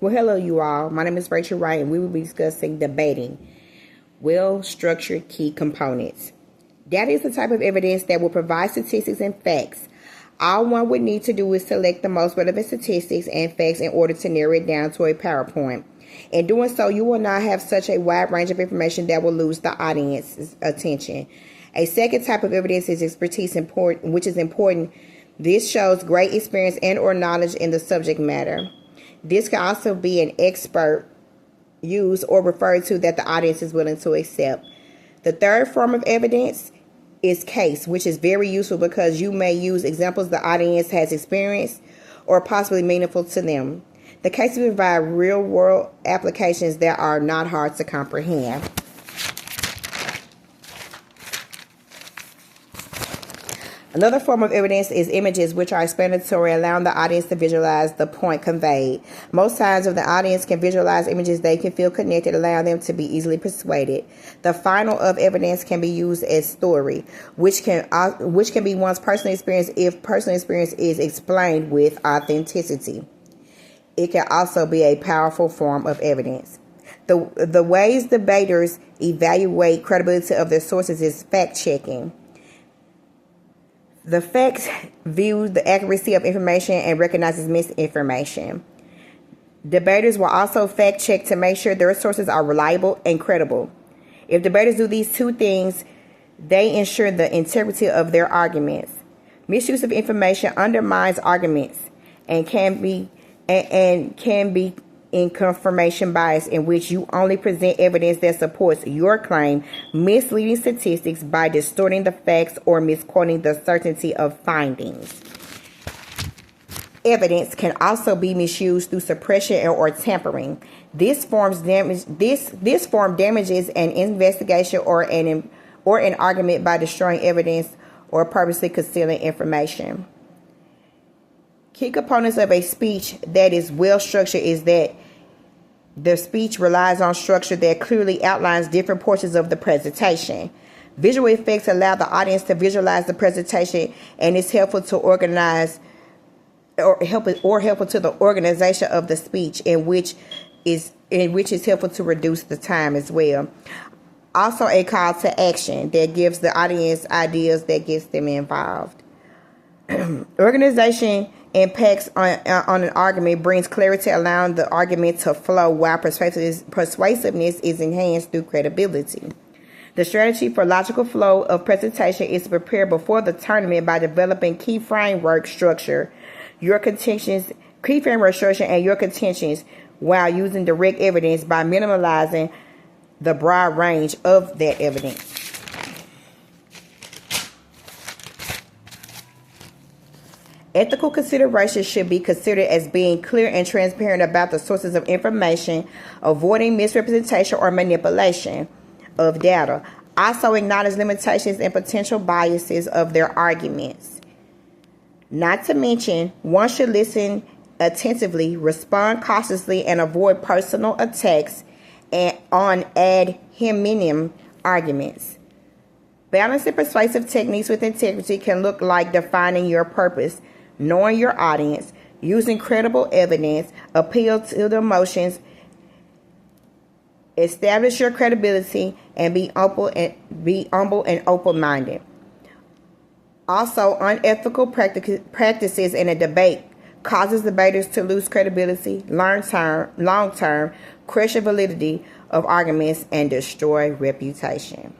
Well, hello, you all. My name is Rachel Wright, and we will be discussing debating well-structured key components. Data is the type of evidence that will provide statistics and facts. All one would need to do is select the most relevant statistics and facts in order to narrow it down to a PowerPoint. In doing so, you will not have such a wide range of information that will lose the audience's attention. A second type of evidence is expertise, which is important. This shows great experience and or knowledge in the subject matter. This can also be an expert used or referred to that the audience is willing to accept. The third form of evidence is case, which is very useful because you may use examples the audience has experienced or possibly meaningful to them. The cases provide real-world applications that are not hard to comprehend. Another form of evidence is images, which are explanatory, allowing the audience to visualize the point conveyed. Most times, if the audience can visualize images, they can feel connected, allowing them to be easily persuaded. The final of evidence can be used as story, which can be one's personal experience if personal experience is explained with authenticity. It can also be a powerful form of evidence. The ways debaters evaluate credibility of their sources is fact-checking. The facts view the accuracy of information and recognizes misinformation. Debaters will also fact check to make sure their sources are reliable and credible. If debaters do these two things, they ensure the integrity of their arguments. Misuse of information undermines arguments and can be in confirmation bias, in which you only present evidence that supports your claim, misleading statistics by distorting the facts or misquoting the certainty of findings. Evidence can also be misused through suppression or tampering. This form damages an investigation or an argument by destroying evidence or purposely concealing information. Key components of a speech that is well structured is that the speech relies on structure that clearly outlines different portions of the presentation. Visual effects allow the audience to visualize the presentation and is helpful to organize or helpful to the organization of the speech, in which is helpful to reduce the time as well. Also, a call to action that gives the audience ideas that gets them involved. Organization impacts on an argument brings clarity, allowing the argument to flow, while persuasiveness is enhanced through credibility. The strategy for logical flow of presentation is to prepare before the tournament by developing key framework structure and your contentions, while using direct evidence by minimalizing the broad range of that evidence. Ethical considerations should be considered as being clear and transparent about the sources of information, avoiding misrepresentation or manipulation of data. Also acknowledge limitations and potential biases of their arguments. Not to mention, one should listen attentively, respond cautiously, and avoid personal attacks on ad hominem arguments. Balancing persuasive techniques with integrity can look like defining your purpose, knowing your audience, using credible evidence, appeal to the emotions, establish your credibility, and be humble and open-minded. Also, unethical practices in a debate causes debaters to lose credibility, long-term, crush the validity of arguments, and destroy reputation.